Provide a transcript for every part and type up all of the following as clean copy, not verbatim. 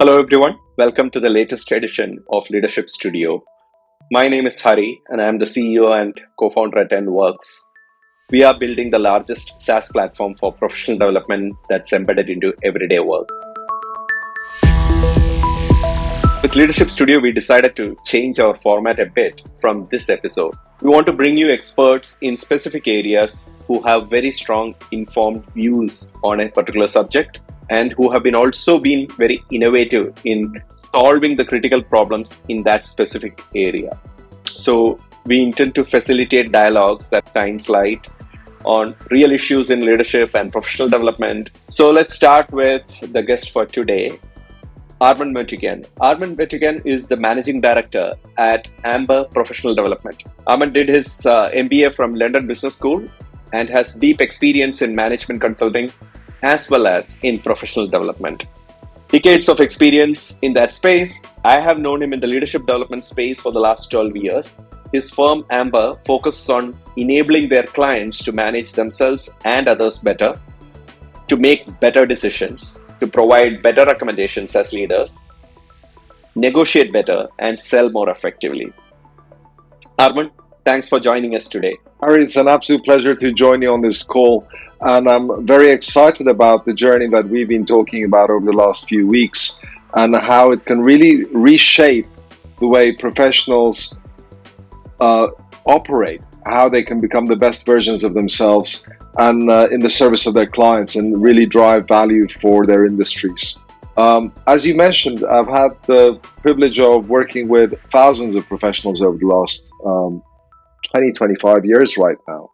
Hello, everyone. Welcome to the latest edition of Leadership Studio. My name is Hari, and I am the CEO and co-founder at NWORX. We are building the largest SaaS platform for professional development that's embedded into everyday work. With Leadership Studio, we decided to change our format a bit from this episode. We want to bring you experts in specific areas who have very strong informed views on a particular subject and who have also been very innovative in solving the critical problems in that specific area. So we intend to facilitate dialogues that shines light on real issues in leadership and professional development. So let's start with the guest for today, Armand Metigan. Armand Metigan is the managing director at Amber Professional Development. Armand did his MBA from London Business School and has deep experience in management consulting as well as in professional development. Decades of experience in that space. I have known him in the leadership development space for the last 12 years. His firm Amber focuses on enabling their clients to manage themselves and others better, to make better decisions, to provide better recommendations as leaders, negotiate better, and sell more effectively. Armand, thanks for joining us today. Harry, it's an absolute pleasure to join you on this call. And I'm very excited about the journey that we've been talking about over the last few weeks and how it can really reshape the way professionals operate, how they can become the best versions of themselves and in the service of their clients and really drive value for their industries. As you mentioned, I've had the privilege of working with thousands of professionals over the last 25 years right now.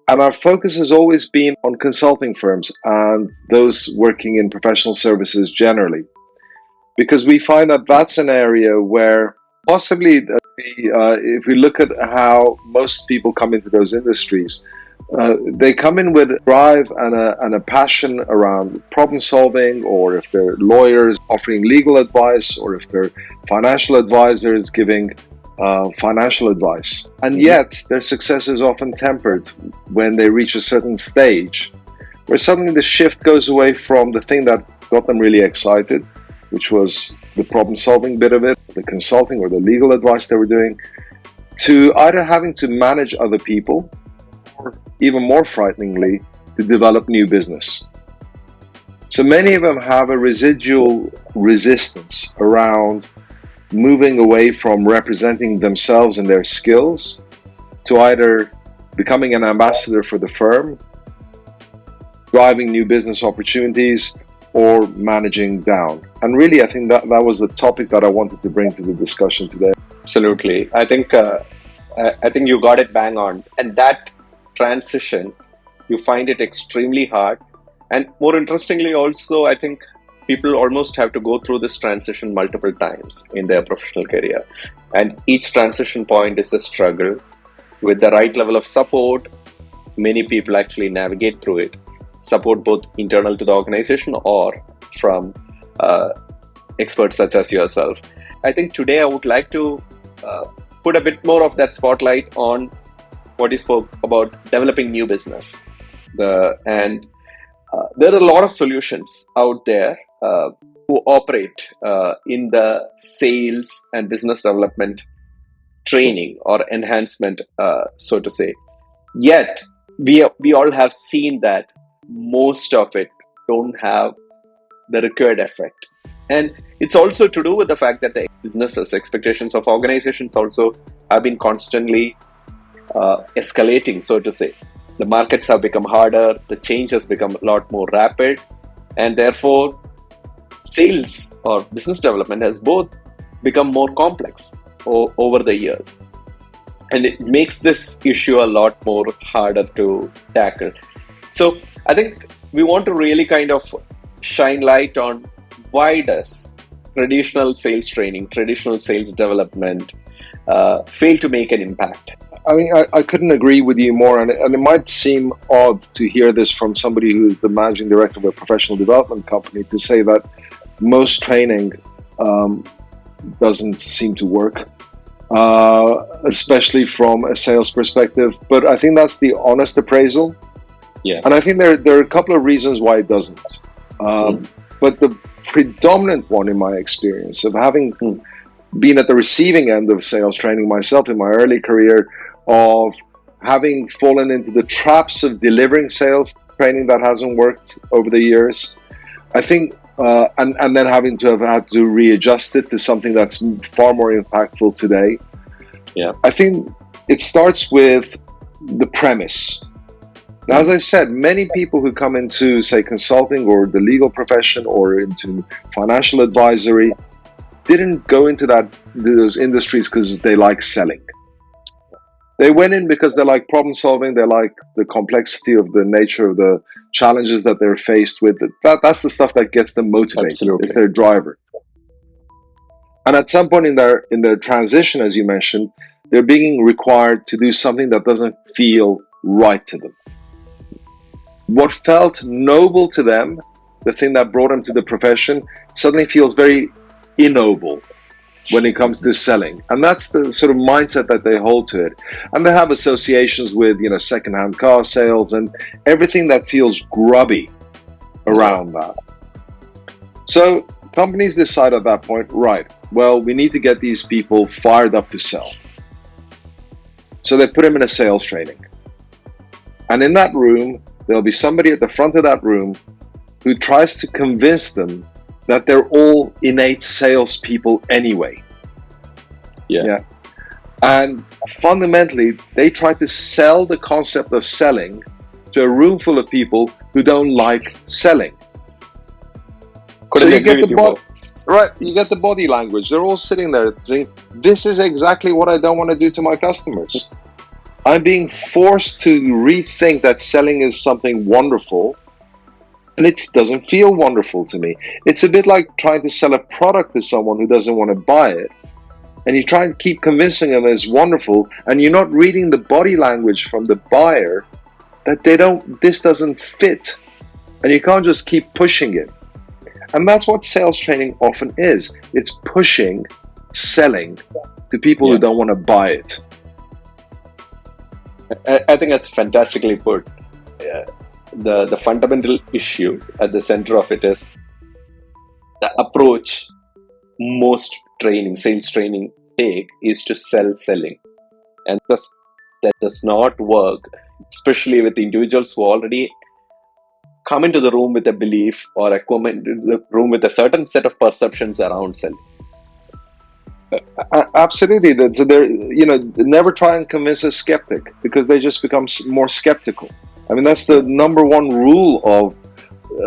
And our focus has always been on consulting firms and those working in professional services generally, because we find that that's an area where possibly, if we look at how most people come into those industries, they come in with drive and a passion around problem solving, or if they're lawyers offering legal advice, or if they're financial advisors giving financial advice. And yet their success is often tempered when they reach a certain stage where suddenly the shift goes away from the thing that got them really excited, which was the problem solving bit of it, the consulting or the legal advice they were doing, to either having to manage other people or, even more frighteningly, to develop new business. So many of them have a residual resistance around moving away from representing themselves and their skills to either becoming an ambassador for the firm, driving new business opportunities, or managing down. And really, I think that was the topic that I wanted to bring to the discussion today. Absolutely. I think you got it bang on. And that transition, you find it extremely hard. And more interestingly also, I think people almost have to go through this transition multiple times in their professional career. And each transition point is a struggle. With the right level of support, many people actually navigate through it. Support both internal to the organization or from experts such as yourself. I think today I would like to put a bit more of that spotlight on what you spoke about developing new business. There are a lot of solutions out there who operate in the sales and business development training or enhancement, so to say. Yet, we all have seen that most of it don't have the required effect. And it's also to do with the fact that the businesses' expectations of organizations also have been constantly escalating, so to say. The markets have become harder, the change has become a lot more rapid, and therefore sales or business development has both become more complex over the years. And it makes this issue a lot more harder to tackle. So I think we want to really kind of shine light on why does traditional sales training, traditional sales development fail to make an impact? I mean, I couldn't agree with you more, and it might seem odd to hear this from somebody who is the managing director of a professional development company to say that most training doesn't seem to work, especially from a sales perspective. But I think that's the honest appraisal. Yeah. And I think there are a couple of reasons why it doesn't. But predominant one in my experience of having been at the receiving end of sales training myself in my early career, of having fallen into the traps of delivering sales training that hasn't worked over the years. I think, and then having to have had to readjust it to something that's far more impactful today. Yeah. I think it starts with the premise. Now, as I said, many people who come into, say, consulting or the legal profession or into financial advisory didn't go into those industries because they like selling. They went in because they like problem solving, they like the complexity of the nature of the challenges that they're faced with. That's the stuff that gets them motivated. Absolutely. It's their driver. And at some point in their transition, as you mentioned, they're being required to do something that doesn't feel right to them. What felt noble to them, the thing that brought them to the profession, suddenly feels very ignoble when it comes to selling. And that's the sort of mindset that they hold to it. And they have associations with, secondhand car sales and everything that feels grubby around that. So companies decide at that point, right, well, we need to get these people fired up to sell. So they put them in a sales training. And in that room, there'll be somebody at the front of that room who tries to convince them that they're all innate salespeople anyway. Yeah. And fundamentally, they try to sell the concept of selling to a room full of people who don't like selling. So you get you get the body language. They're all sitting there saying, "This is exactly what I don't want to do to my customers. I'm being forced to rethink that selling is something wonderful, and it doesn't feel wonderful to me." It's a bit like trying to sell a product to someone who doesn't want to buy it, and you try and keep convincing them it's wonderful, and you're not reading the body language from the buyer that this doesn't fit, and you can't just keep pushing it. And that's what sales training often is. It's pushing, selling to people who don't want to buy it. I think that's fantastically put. The fundamental issue at the center of it is the approach most sales training take is to sell selling. And that does not work, especially with individuals who already come into the room with a belief or come into the room with a certain set of perceptions around selling. Absolutely. So never try and convince a skeptic, because they just become more skeptical. I mean, that's the number one rule of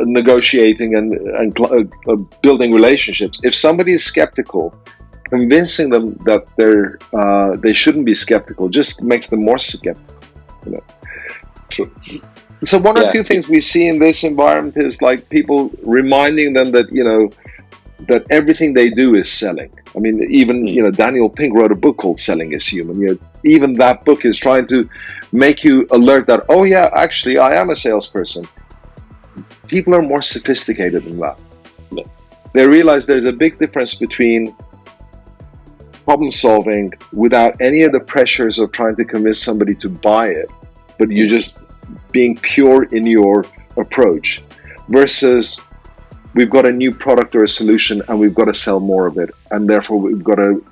negotiating and building relationships. If somebody is skeptical, convincing them that they shouldn't be skeptical just makes them more skeptical. True. So one or two things we see in this environment is like people reminding them that that everything they do is selling. I mean, even Daniel Pink wrote a book called Selling is Human. Even that book is trying to make you alert that, oh yeah, actually I am a salesperson. People are more sophisticated than that. Yeah. They realize there's a big difference between problem solving without any of the pressures of trying to convince somebody to buy it, but you're just being pure in your approach, versus we've got a new product or a solution and we've got to sell more of it, and therefore we've got to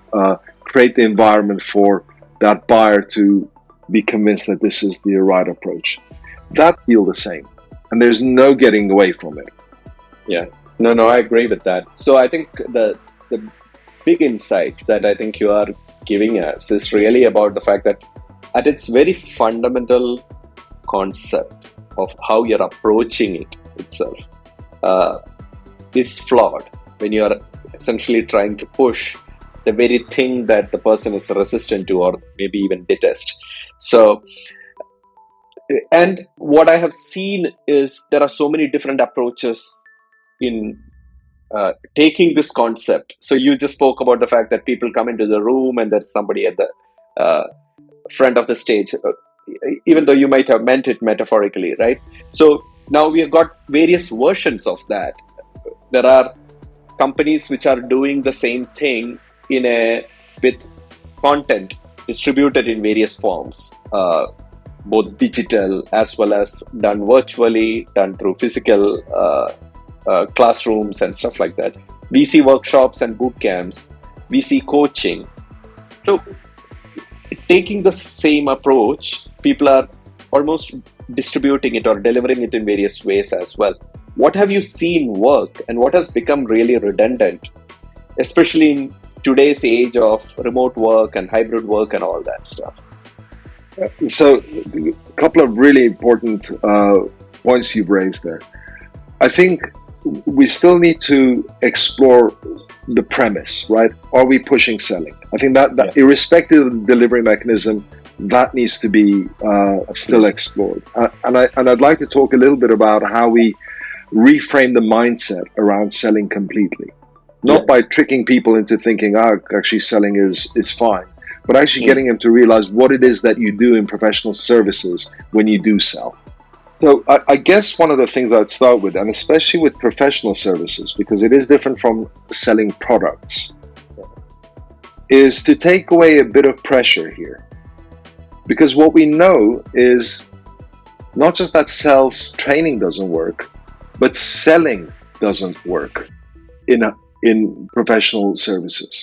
create the environment for that buyer to be convinced that this is the right approach. That feel the same, and there's no getting away from it. Yeah, no, I agree with that. So I think the big insight that I think you are giving us is really about the fact that at its very fundamental concept of how you're approaching it itself is flawed when you are essentially trying to push the very thing that the person is resistant to or maybe even detest. So, and what I have seen is there are so many different approaches in taking this concept. So you just spoke about the fact that people come into the room and there's somebody at the front of the stage, even though you might have meant it metaphorically, right? So now we have got various versions of that. There are companies which are doing the same thing with content distributed in various forms, both digital as well as done virtually, done through physical classrooms and stuff like that. We see workshops and boot camps. We see coaching. So, taking the same approach, people are almost distributing it or delivering it in various ways as well. What have you seen work and what has become really redundant, especially in today's age of remote work and hybrid work and all that stuff? So, a couple of really important points you've raised there. I think we still need to explore the premise, right? Are we pushing selling? I think that irrespective of the delivery mechanism, that needs to be still explored. And I'd like to talk a little bit about how we reframe the mindset around selling completely. Not by tricking people into thinking, actually selling is fine, but actually getting them to realize what it is that you do in professional services when you do sell. So I guess one of the things I'd start with, and especially with professional services, because it is different from selling products, is to take away a bit of pressure here. Because what we know is not just that sales training doesn't work, but selling doesn't work in professional services.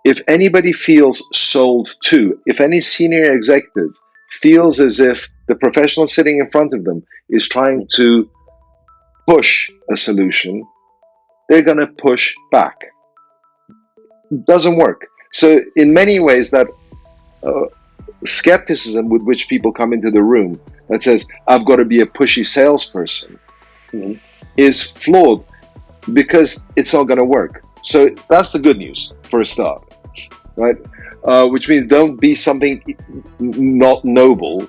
If anybody feels sold to, if any senior executive feels as if the professional sitting in front of them is trying to push a solution, they're going to push back. It doesn't work. So in many ways, that skepticism with which people come into the room that says, I've got to be a pushy salesperson, is flawed because it's not going to work. So that's the good news for a start, right? Which means don't be something not noble.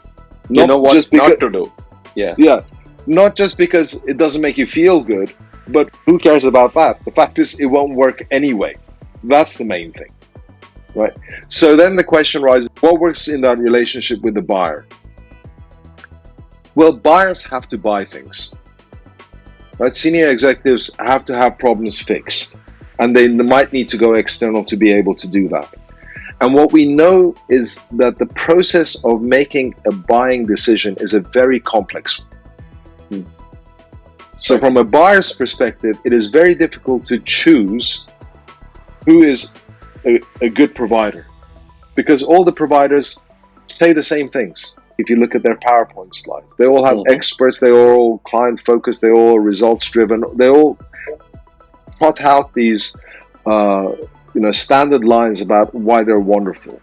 You know what just not to do. Yeah. Not just because it doesn't make you feel good, but who cares about that? The fact is, it won't work anyway. That's the main thing, right? So then the question arises, what works in that relationship with the buyer? Well, buyers have to buy things, right? Senior executives have to have problems fixed, and they might need to go external to be able to do that. And what we know is that the process of making a buying decision is a very complex one. So from a buyer's perspective, it is very difficult to choose who is a good provider, because all the providers say the same things. If you look at their PowerPoint slides, they all have experts, they're all client focused, they're all results driven, they all plot out these standard lines about why they're wonderful.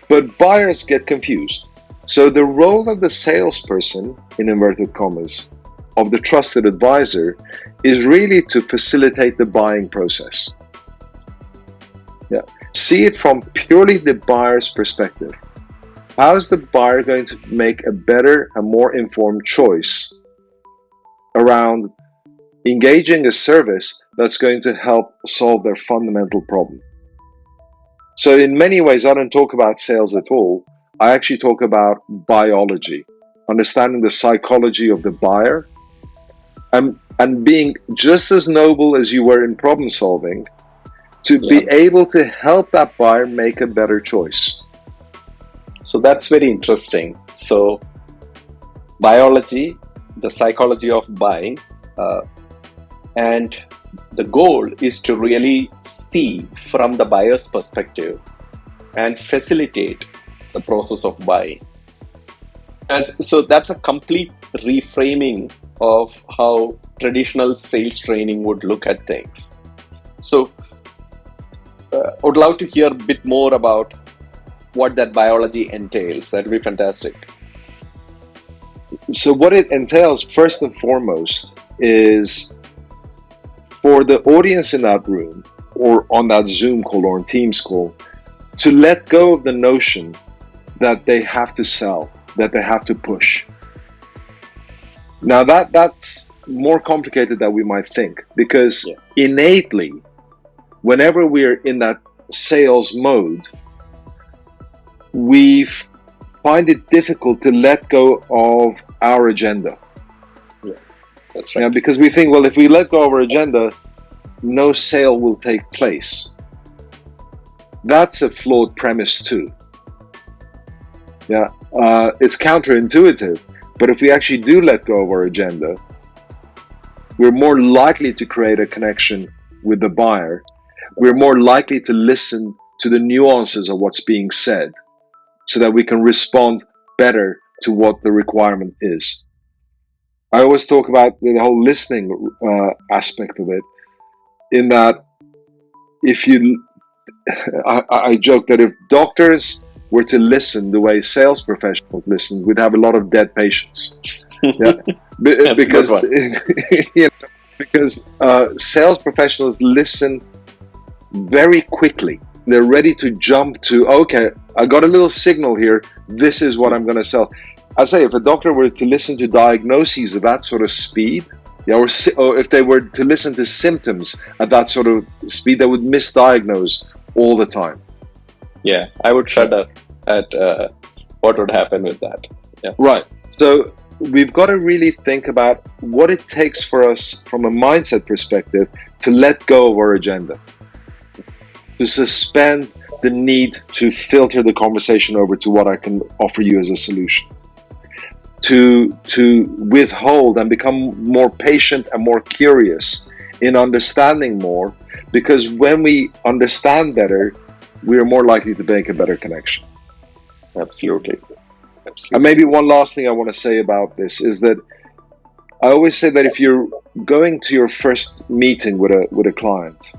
But buyers get confused. So the role of the salesperson, in inverted commas, of the trusted advisor is really to facilitate the buying process. See it from purely the buyer's perspective. How is the buyer going to make a better and more informed choice around engaging a service that's going to help solve their fundamental problem? So in many ways, I don't talk about sales at all. I actually talk about biology, understanding the psychology of the buyer, and being just as noble as you were in problem solving to be able to help that buyer make a better choice. So that's very interesting. So biology, the psychology of buying, and the goal is to really see from the buyer's perspective and facilitate the process of buying. And so that's a complete reframing of how traditional sales training would look at things. So I would love to hear a bit more about what that biology entails. That would be fantastic. So what it entails, first and foremost, is for the audience in that room or on that Zoom call or on Teams call to let go of the notion that they have to sell, that they have to push. Now that's more complicated than we might think, because innately, whenever we're in that sales mode, we find it difficult to let go of our agenda. That's right. Because we think, well, if we let go of our agenda, no sale will take place. That's a flawed premise too. It's counterintuitive, but if we actually do let go of our agenda, we're more likely to create a connection with the buyer. We're more likely to listen to the nuances of what's being said so that we can respond better to what the requirement is. I always talk about the whole listening aspect of it, in that if you, I joke that if doctors were to listen the way sales professionals listen, we'd have a lot of dead patients. Yeah, because you know, because sales professionals listen very quickly. They're ready to jump to, okay, I got a little signal here. This is what I'm going to sell. I say, if a doctor were to listen to diagnoses at that sort of speed, yeah, or if they were to listen to symptoms at that sort of speed, they would misdiagnose all the time. Yeah, I would shudder at what would happen with that. Yeah. Right. So we've got to really think about what it takes for us from a mindset perspective to let go of our agenda, to suspend the need to filter the conversation over to what I can offer you as a solution, to withhold and become more patient and more curious in understanding more, because when we understand better, we are more likely to make a better connection. Absolutely. And maybe one last thing I want to say about this is that I always say that if you're going to your first meeting with a client,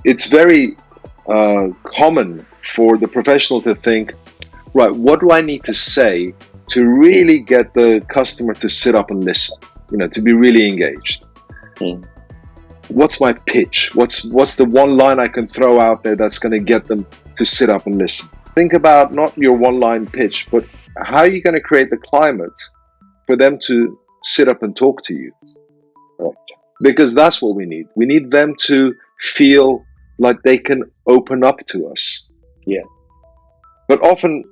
it's very common for the professional to think, right, what do I need to say to really get the customer to sit up and listen, to be really engaged? What's my pitch? What's the one line I can throw out there that's going to get them to sit up and listen? Think about not your one-line pitch, but how are you going to create the climate for them to sit up and talk to you? Right. Because that's what we need. We need them to feel like they can open up to us. Yeah. But often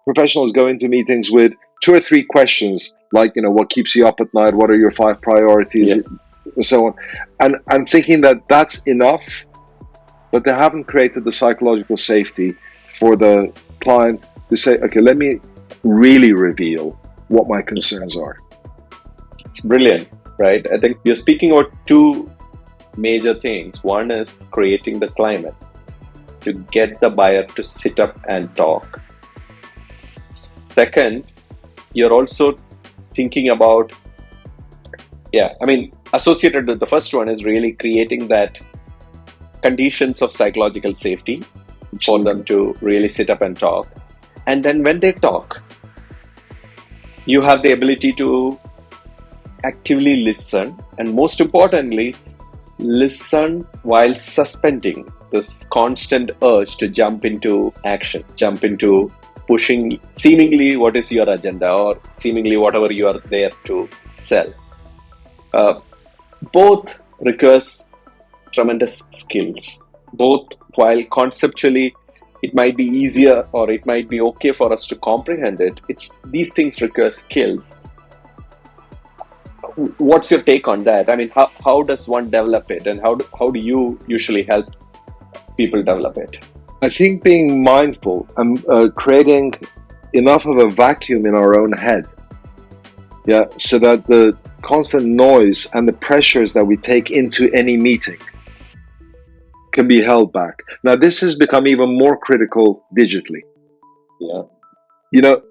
professionals go into meetings with 2 or 3 questions, like, what keeps you up at night? What are your 5 priorities? Yeah. And so on. And thinking that that's enough, but they haven't created the psychological safety for the client to say, okay, let me really reveal what my concerns are. It's brilliant, right? I think you're speaking about 2 major things. One is creating the climate to get the buyer to sit up and talk. Second, you're also thinking about, associated with the first one is really creating that conditions of psychological safety for them to really sit up and talk. And then when they talk, you have the ability to actively listen, and most importantly, listen while suspending this constant urge to jump into action, jump into pushing seemingly what is your agenda or seemingly whatever you are there to sell. Both requires tremendous skills. Both, while conceptually it might be easier or it might be okay for us to comprehend it, these things require skills. What's your take on that? I mean, how does one develop it, and how do you usually help people develop it? I think being mindful and creating enough of a vacuum in our own head, so that the constant noise and the pressures that we take into any meeting can be held back. Now, this has become even more critical digitally.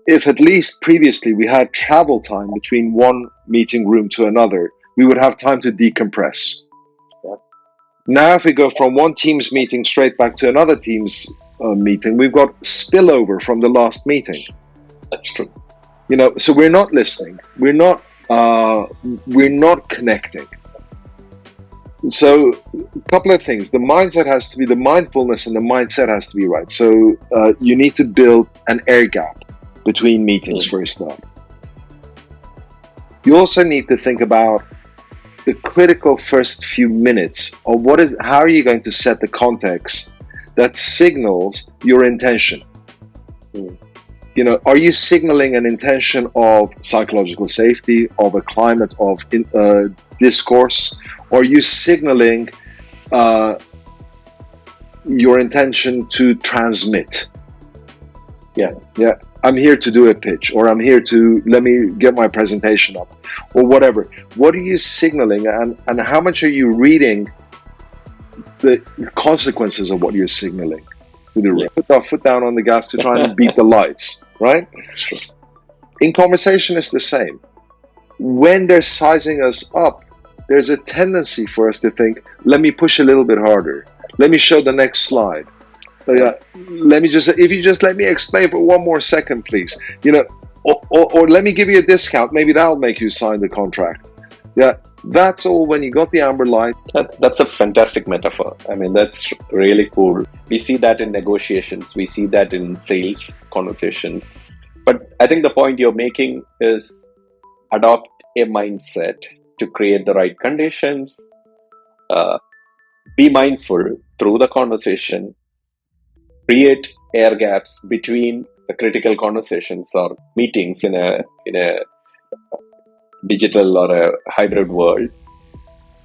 If at least previously we had travel time between one meeting room to another, we would have time to decompress. Now, if we go from one Teams meeting straight back to another Teams meeting, we've got spillover from the last meeting. That's true. So we're not listening. We're not connecting. So a couple of things. The mindset has to be, the mindfulness and the mindset has to be right. So you need to build an air gap between meetings for a start. You also need to think about the critical first few minutes of how are you going to set the context that signals your intention. Are you signaling an intention of psychological safety, of a climate of discourse? Or are you signaling your intention to transmit? I'm here to do a pitch, or I'm here to let me get my presentation up, or whatever. What are you signaling, and how much are you reading the consequences of what you're signaling to the room? Yeah. Put our foot down on the gas to try and beat the lights, right? That's true. In conversation, it's the same. When they're sizing us up, there's a tendency for us to think, let me push a little bit harder. Let me show the next slide. Let me just, if you just let me explain for one more second, please. Or let me give you a discount. Maybe that'll make you sign the contract. Yeah, that's all when you got the amber light. That's a fantastic metaphor. I mean, that's really cool. We see that in negotiations. We see that in sales conversations. But I think the point you're making is adopt a mindset to create the right conditions. Be mindful through the conversation. Create air gaps between the critical conversations or meetings in a digital or a hybrid world.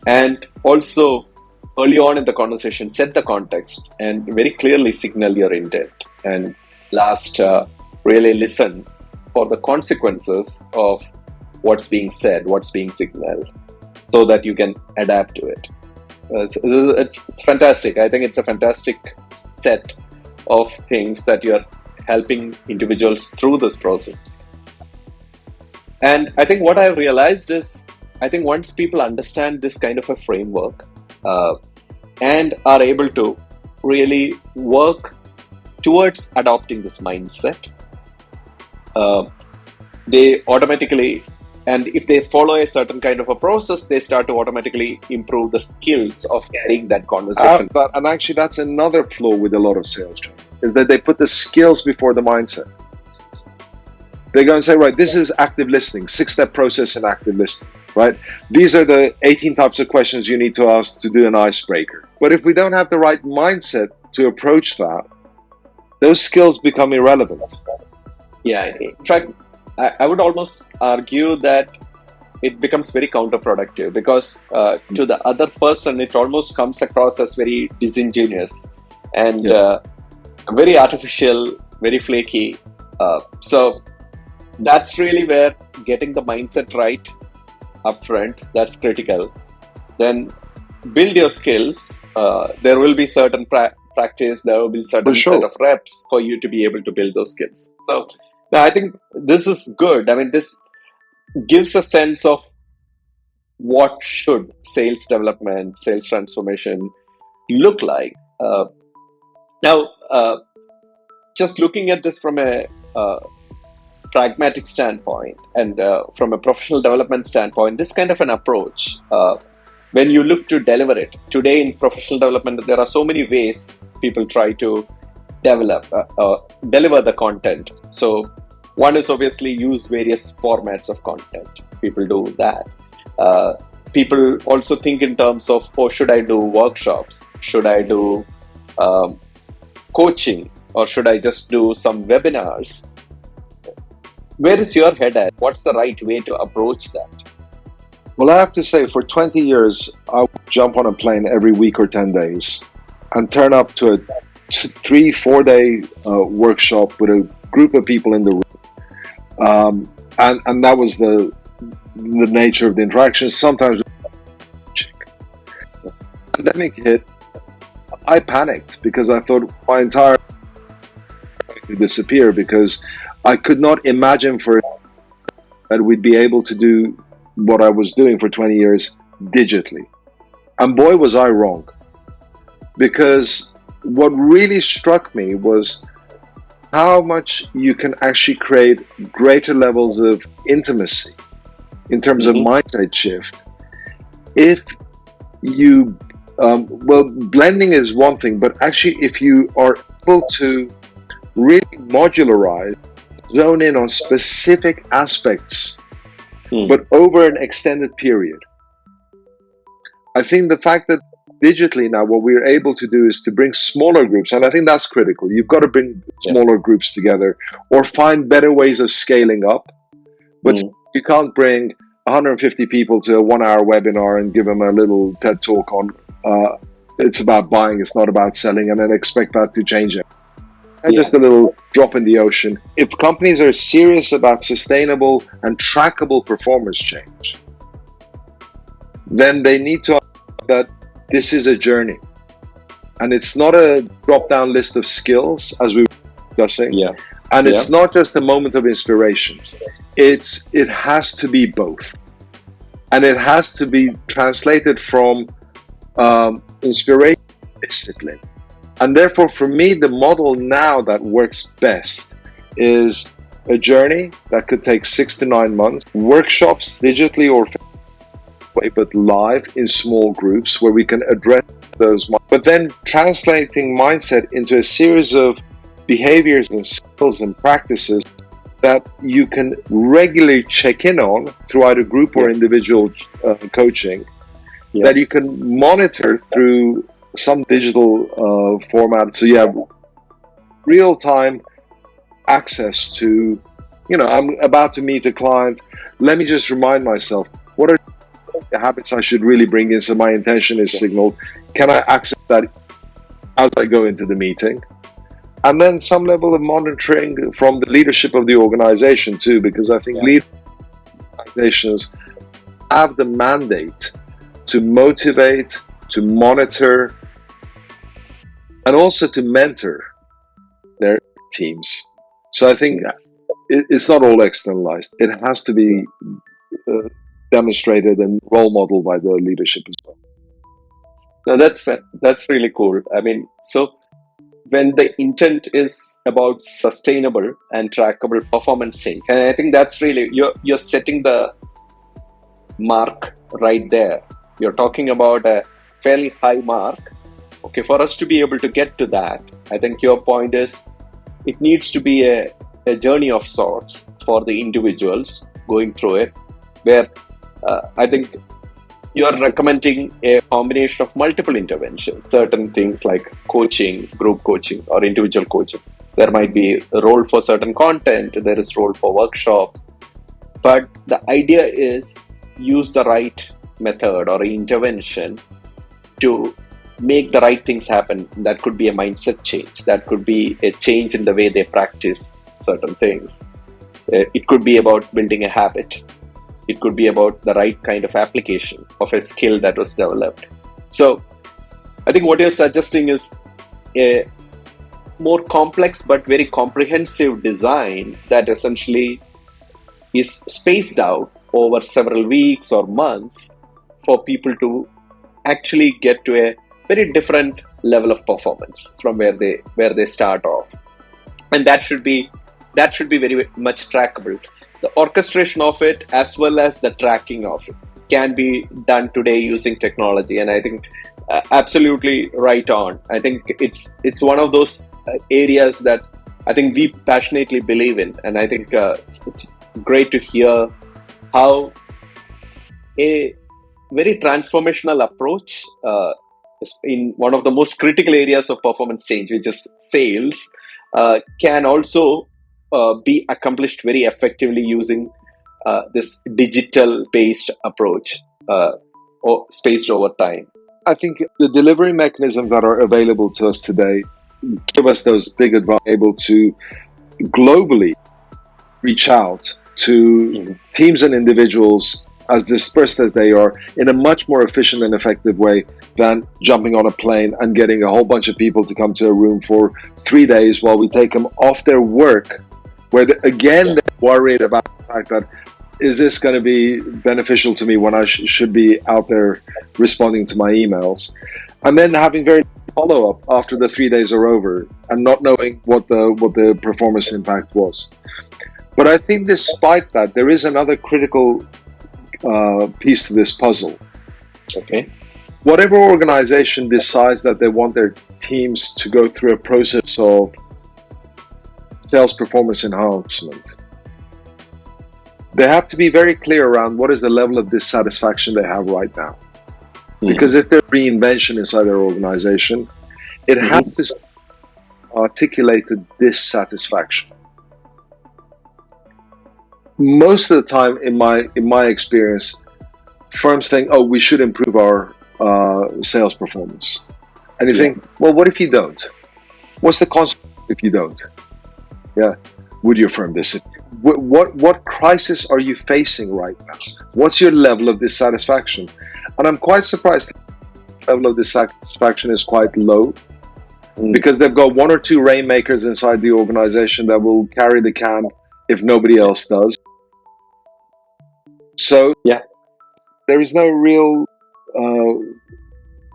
And also, early on in the conversation, set the context and very clearly signal your intent. And last, really listen for the consequences of what's being said, what's being signaled, so that you can adapt to it. It's fantastic. I think it's a fantastic set of things that you're helping individuals through this process. And I think what I've realized is, I think once people understand this kind of a framework and are able to really work towards adopting this mindset, they automatically, and if they follow a certain kind of a process, they start to automatically improve the skills of carrying that conversation. And actually, that's another flaw with a lot of sales training, is that they put the skills before the mindset. They're going to say, right, this is active listening, 6-step process in active listening, right? These are the 18 types of questions you need to ask to do an icebreaker. But if we don't have the right mindset to approach that, those skills become irrelevant. Yeah, in fact, I would almost argue that it becomes very counterproductive, because to the other person, it almost comes across as very disingenuous and very artificial, very flaky. So that's really where getting the mindset right up front, that's critical. Then build your skills. There will be certain practice, there will be certain set of reps for you to be able to build those skills. So now I think this is good. I mean, this gives a sense of what should sales development, sales transformation look like. Now, just looking at this from a pragmatic standpoint and from a professional development standpoint, this kind of an approach, when you look to deliver it, today in professional development, there are so many ways people try to deliver the content. So one is obviously use various formats of content. People do that. People also think in terms of, should I do workshops? Should I do coaching? Or should I just do some webinars? Where is your head at? What's the right way to approach that? Well, I have to say, for 20 years, I would jump on a plane every week or 10 days and turn up to a 3-4 day workshop with a group of people in the room. And that was the nature of the interactions. Sometimes the pandemic hit, I panicked because I thought my entire would disappear, because I could not imagine that we'd be able to do what I was doing for 20 years digitally. And boy, was I wrong. Because what really struck me was how much you can actually create greater levels of intimacy in terms of mindset shift if you, blending is one thing, but actually if you are able to really modularize, zone in on specific aspects, but over an extended period. I think the fact that digitally now what we're able to do is to bring smaller groups, and I think that's critical. You've got to bring smaller groups together or find better ways of scaling up. But you can't bring 150 people to a 1-hour webinar and give them a little TED talk on it's about buying, it's not about selling, and then expect that to change it. And Yeah. just a little drop in the ocean. If companies are serious about sustainable and trackable performance change, then they need to understand that this is a journey. And it's not a drop down list of skills, as we were discussing. Yeah. And Yeah. it's not just a moment of inspiration. It has to be both. And it has to be translated from inspiration to discipline. And therefore, for me, the model now that works best is a journey that could take 6 to 9 months, workshops, digitally or but live in small groups where we can address those, but then translating mindset into a series of behaviors and skills and practices that you can regularly check in on through either group or individual coaching, that you can monitor through some digital format. So you have real-time access to, I'm about to meet a client. Let me just remind myself, what are the habits I should really bring in so my intention is signaled? Can I access that as I go into the meeting? And then some level of monitoring from the leadership of the organization too, because I think organizations have the mandate to motivate, to monitor, and also to mentor their teams. So I think it's not all externalized. It has to be demonstrated and role modeled by the leadership as well. No, that's really cool. I mean, so when the intent is about sustainable and trackable performance change, and I think that's really you're setting the mark right there. You're talking about a fairly high mark. Okay, for us to be able to get to that, I think your point is it needs to be a journey of sorts for the individuals going through it, where I think you're recommending a combination of multiple interventions, certain things like coaching, group coaching, or individual coaching. There might be a role for certain content, there is role for workshops, but the idea is use the right method or intervention to make the right things happen. That could be a mindset change, that could be a change in the way they practice certain things. It could be about building a habit. It could be about the right kind of application of a skill that was developed. So I think what you're suggesting is a more complex but very comprehensive design that essentially is spaced out over several weeks or months for people to actually get to a very different level of performance from where they start off. And that should be very much trackable. The orchestration of it as well as the tracking of it can be done today using technology, and I think absolutely right on. I think it's one of those areas that I think we passionately believe in, and I think it's great to hear how a very transformational approach in one of the most critical areas of performance change, which is sales, can also be accomplished very effectively using this digital-based approach or spaced over time. I think the delivery mechanisms that are available to us today give us those big advantages, able to globally reach out to teams and individuals as dispersed as they are in a much more efficient and effective way than jumping on a plane and getting a whole bunch of people to come to a room for 3 days while we take them off their work, where they're worried about the fact that, is this going to be beneficial to me when I should be out there responding to my emails? And then having very follow-up after the 3 days are over and not knowing what the performance impact was. But I think despite that, there is another critical piece to this puzzle. Okay. Whatever organization decides that they want their teams to go through a process of sales performance enhancement, they have to be very clear around what is the level of dissatisfaction they have right now. Because if there's reinvention inside their organization, it has to articulate the dissatisfaction. Most of the time, in my experience, firms think, "Oh, we should improve our sales performance," and you think, "Well, what if you don't? What's the consequence if you don't? Yeah. Would you affirm this? What crisis are you facing right now? What's your level of dissatisfaction? And I'm quite surprised the level of dissatisfaction is quite low, because they've got one or two rainmakers inside the organization that will carry the can if nobody else does. So Yeah. there is no real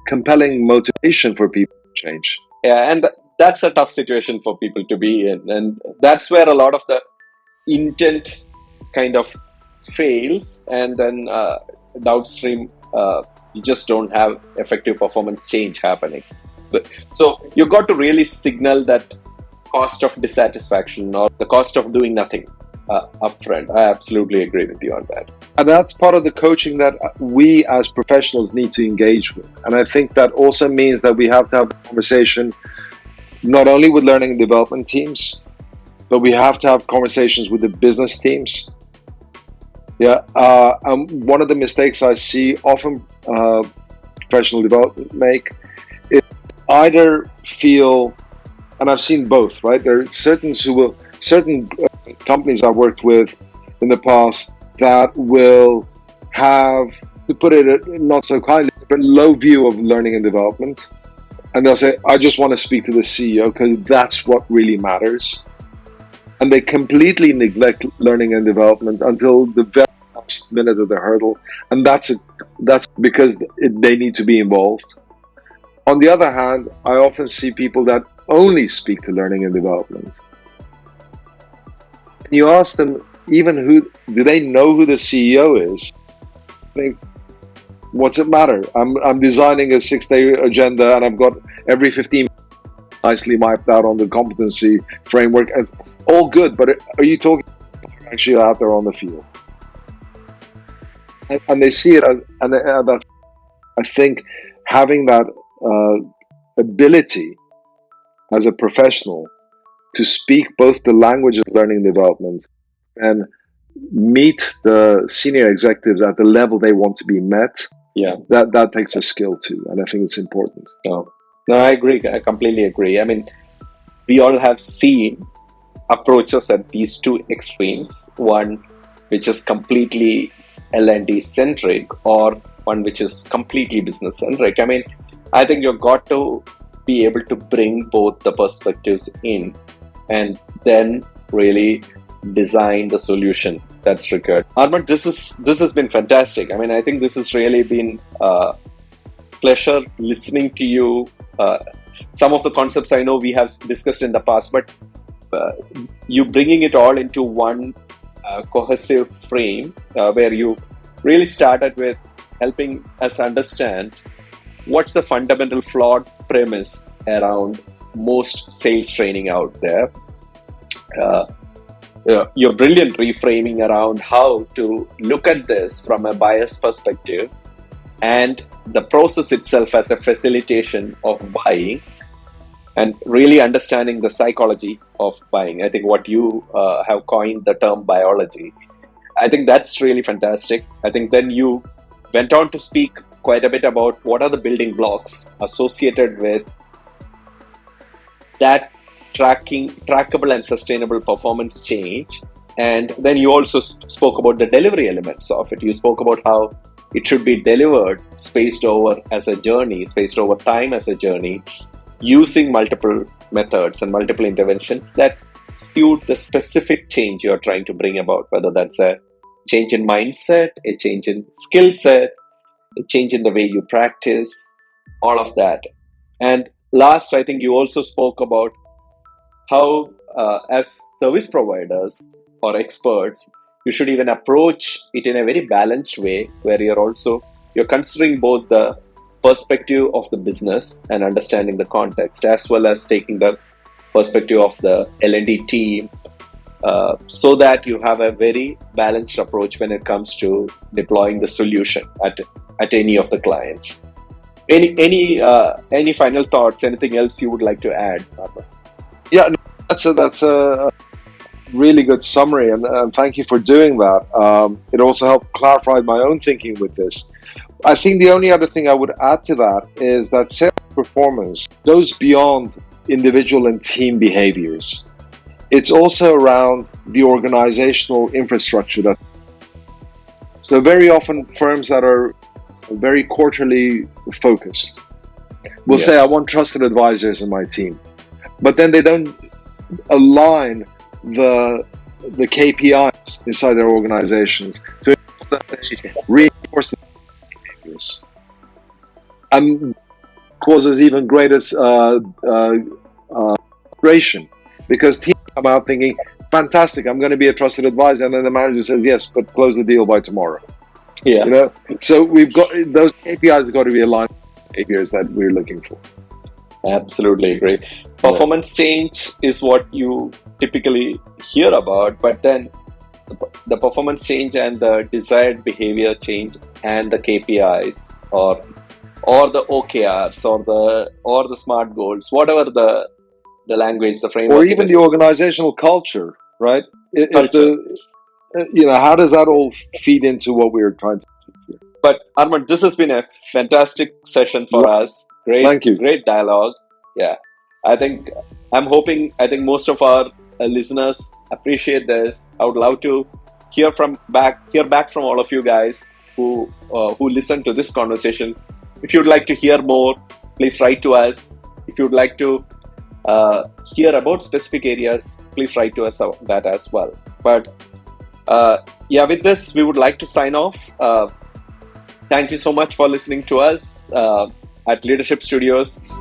compelling motivation for people to change. Yeah, and that's a tough situation for people to be in, and that's where a lot of the intent kind of fails, and then downstream you just don't have effective performance change happening. So you got to really signal that cost of dissatisfaction or the cost of doing nothing upfront. I absolutely agree with you on that. And that's part of the coaching that we as professionals need to engage with. And I think that also means that we have to have a conversation not only with learning and development teams, but we have to have conversations with the business teams. Yeah. And one of the mistakes I see often professional development make is either feel, and I've seen both, right? There are certain companies I've worked with in the past that will have, to put it not so kindly, but low view of learning and development. And they'll say, I just want to speak to the CEO because that's what really matters. And they completely neglect learning and development until the very last minute of the hurdle. And that's because they need to be involved. On the other hand, I often see people that only speak to learning and development. And you ask them, even do they know who the CEO is? I think, what's it matter? I'm designing a 6-day agenda and I've got every 15 nicely mapped out on the competency framework, and all good, but are you talking actually out there on the field? And they see it as, and that's, I think, having that ability as a professional to speak both the language of learning and development and meet the senior executives at the level they want to be met. Yeah, that takes a skill too, and I think it's important. No, I agree. I completely agree. I mean, we all have seen approaches at these two extremes. One which is completely L&D centric, or one which is completely business centric. I mean, I think you've got to be able to bring both the perspectives in and then really design the solution that's required. Armand, this has been fantastic. I mean, I think this has really been a pleasure listening to you. Some of the concepts I know we have discussed in the past, but you bringing it all into one cohesive frame where you really started with helping us understand what's the fundamental flawed premise around most sales training out there. Your brilliant reframing around how to look at this from a buyer's perspective and the process itself as a facilitation of buying, and really understanding the psychology of buying. I think what you have coined the term biology. I think that's really fantastic. I think then you went on to speak quite a bit about what are the building blocks associated with that trackable and sustainable performance change. And then you also spoke about the delivery elements of it. You spoke about how it should be delivered spaced over as a journey, spaced over time as a journey, using multiple methods and multiple interventions that suit the specific change you're trying to bring about, whether that's a change in mindset, a change in skill set, a change in the way you practice, all of that. And last, I think you also spoke about how as service providers or experts, you should even approach it in a very balanced way, where you're considering both the perspective of the business and understanding the context, as well as taking the perspective of the L&D team, so that you have a very balanced approach when it comes to deploying the solution at any of the clients. Any final thoughts? Anything else you would like to add, Barbara? Yeah, that's a really good summary, and thank you for doing that. It also helped clarify my own thinking with this. I think the only other thing I would add to that is that sales performance goes beyond individual and team behaviors. It's also around the organizational infrastructure that. So very often firms that are very quarterly focused will Yeah. say, I want trusted advisors in my team. But then they don't align the KPIs inside their organizations to reinforce the behaviors. And causes even greater frustration because teams come out thinking, fantastic, I'm going to be a trusted advisor, and then the manager says, yes, but close the deal by tomorrow. Yeah. You know, so we've got those KPIs have got to be aligned with the behaviors that we're looking for. Absolutely agree. Performance change is what you typically hear about, but then the performance change and the desired behavior change and the KPIs or the OKRs or the SMART goals, whatever the language, the framework, or even the organizational culture, right? If culture. how does that all feed into what we're trying to do here? But Armand, this has been a fantastic session for us. Thank you. Great dialogue. Yeah, I think I think most of our listeners appreciate this. I would love to hear back from all of you guys who listen to this conversation. If you'd like to hear more, please write to us. If you'd like to hear about specific areas, please write to us that as well. But with this, we would like to sign off. Thank you so much for listening to us at Leadership Studios.